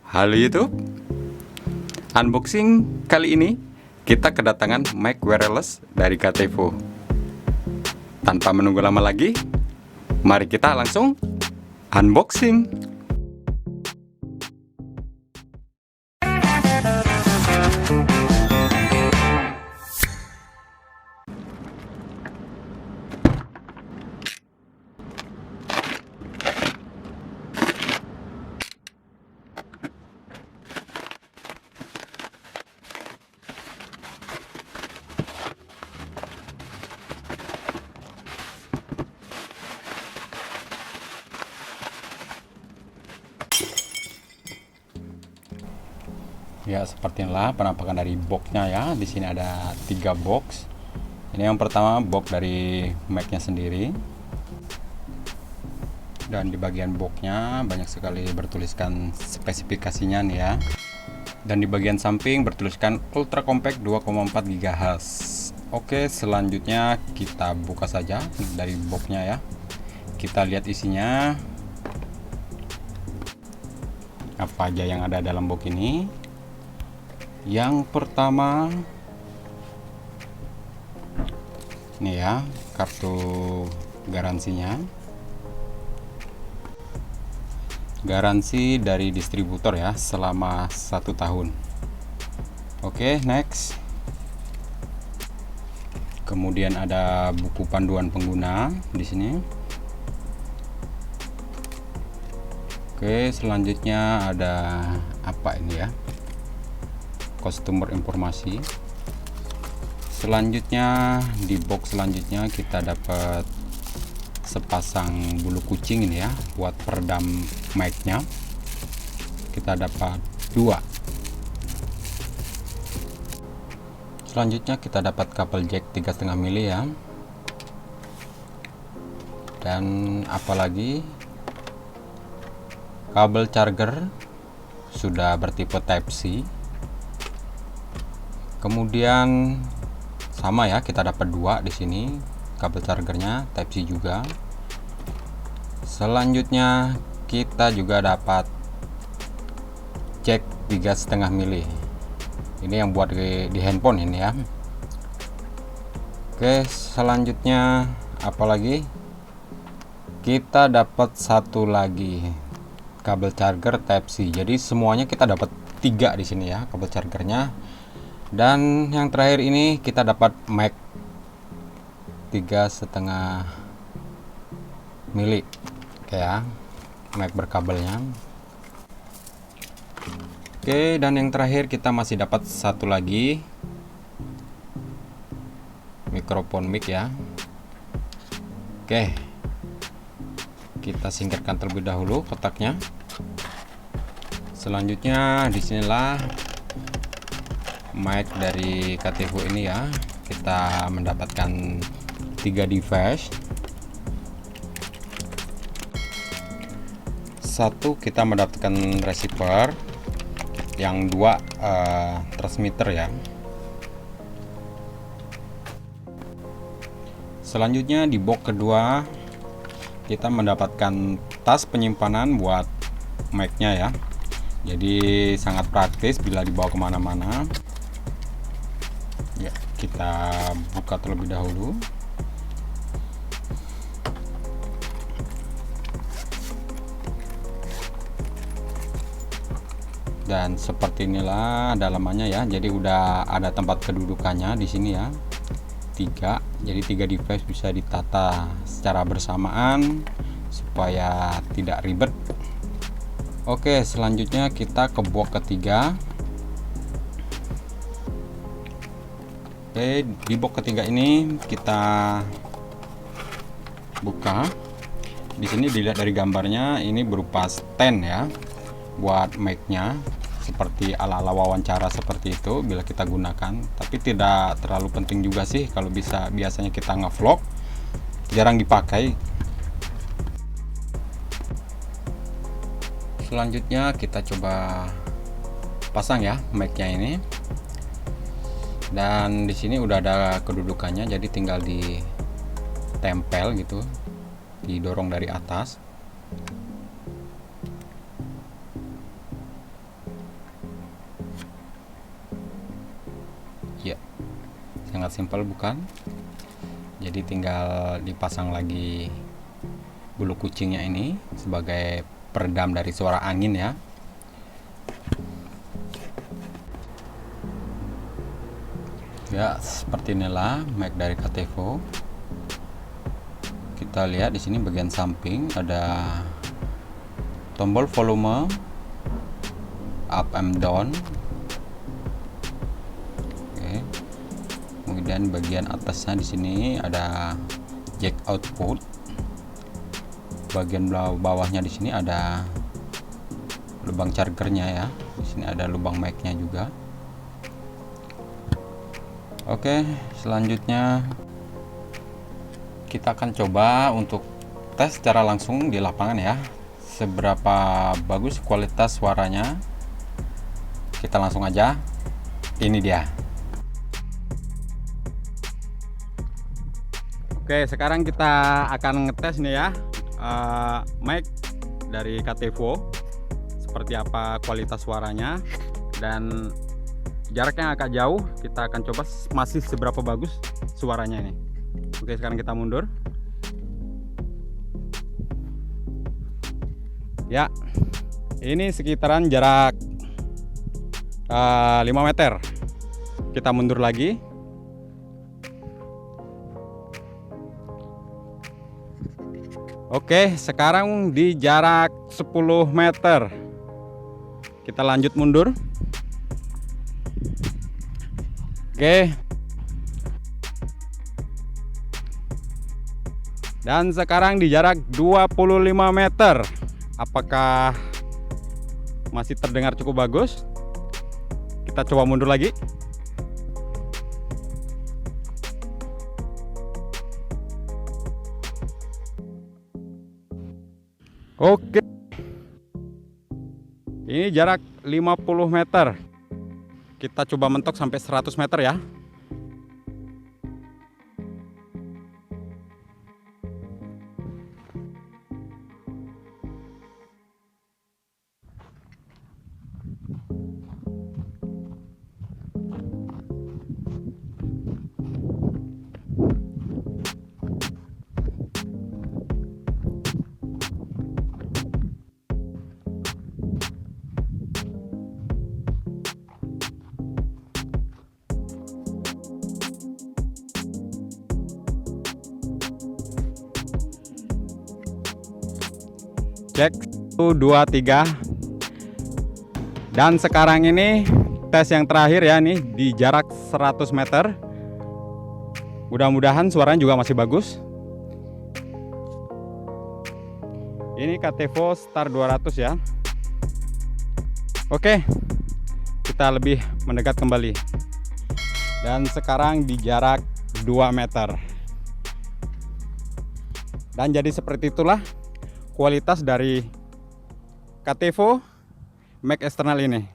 Halo YouTube, unboxing kali ini kita kedatangan mic wireless dari KTVO. Tanpa menunggu lama lagi, mari kita langsung unboxing. Ya, seperti inilah penampakan dari boxnya ya. Di sini ada 3 box. Ini yang pertama box dari mic-nya sendiri. Dan di bagian boxnya banyak sekali bertuliskan spesifikasinya nih ya. Dan di bagian samping bertuliskan Ultra Compact 2,4 GHz. Oke, selanjutnya kita buka saja dari boxnya ya. Kita lihat isinya. Apa aja yang ada dalam box ini? Yang pertama ini ya, kartu garansinya. Garansi dari distributor ya, selama 1 tahun. Oke, next. Kemudian ada buku panduan pengguna di sini. Oke, selanjutnya ada apa ini ya? Customer informasi. Selanjutnya di box selanjutnya kita dapat sepasang bulu kucing ini ya, buat peredam mic-nya. Kita dapat 2. Selanjutnya kita dapat kabel jack 3,5 mili ya. Dan apalagi kabel charger sudah bertipe Type C. Kemudian sama ya, kita dapat 2 di sini, kabel chargernya Type C juga. Selanjutnya kita juga dapat jack 3,5 mili. Ini yang buat di handphone ini ya. Oke, selanjutnya apalagi? Kita dapat satu lagi kabel charger Type C. Jadi semuanya kita dapat 3 di sini ya, kabel chargernya. Dan yang terakhir ini kita dapat mic 3,5 mili. Oke ya, mic berkabelnya. Oke, dan yang terakhir kita masih dapat satu lagi mikrofon mic ya. Oke, kita singkirkan terlebih dahulu kotaknya. Selanjutnya disinilah mic dari KTVO ini ya. Kita mendapatkan 3 device. Satu, kita mendapatkan receiver, yang 2 transmitter ya. Selanjutnya di box kedua kita mendapatkan tas penyimpanan buat mic-nya ya. Jadi sangat praktis bila dibawa kemana-mana. Ya, kita buka terlebih dahulu. Dan seperti inilah dalamannya ya. Jadi udah ada tempat kedudukannya di sini ya. 3. Jadi 3 device bisa ditata secara bersamaan supaya tidak ribet. Oke, selanjutnya kita ke box ketiga. Oke, di box ketiga ini kita buka. Di sini dilihat dari gambarnya, ini berupa stand ya, buat mic-nya, seperti ala-ala wawancara seperti itu bila kita gunakan. Tapi tidak terlalu penting juga sih, kalau biasanya kita nge-vlog, jarang dipakai. Selanjutnya kita coba pasang ya mic-nya ini. Dan di sini udah ada kedudukannya, jadi tinggal ditempel gitu, didorong dari atas. Sangat simpel bukan? Jadi tinggal dipasang lagi bulu kucingnya ini sebagai peredam dari suara angin ya. Ya, seperti inilah mic dari Katevo. Kita lihat di sini bagian samping ada tombol volume up and down. Oke. Kemudian bagian atasnya di sini ada jack output. Bagian bawahnya di sini ada lubang chargernya ya. Di sini ada lubang mic-nya juga. Oke, selanjutnya kita akan coba untuk tes secara langsung di lapangan ya, seberapa bagus kualitas suaranya. Kita langsung aja, ini dia. Oke, sekarang kita akan ngetes nih ya, mic dari Katevo, seperti apa kualitas suaranya, dan jaraknya agak jauh. Kita akan coba masih seberapa bagus suaranya ini. Oke, sekarang kita mundur. Ya, ini sekitaran jarak 5 meter. Kita mundur lagi. Oke, sekarang di jarak 10 meter. Kita lanjut mundur. Oke. Dan sekarang di jarak 25 meter. Apakah masih terdengar cukup bagus? Kita coba mundur lagi. Oke. Ini jarak 50 meter. Kita coba mentok sampai 100 meter ya. Cek 1, 2, 3. Dan sekarang ini tes yang terakhir ya, nih di jarak 100 meter. Mudah-mudahan suaranya juga masih bagus. Ini Katevo Star 200 ya. Oke, kita lebih mendekat kembali. Dan sekarang di jarak 2 meter. Dan jadi seperti itulah kualitas dari Katevo mic eksternal ini.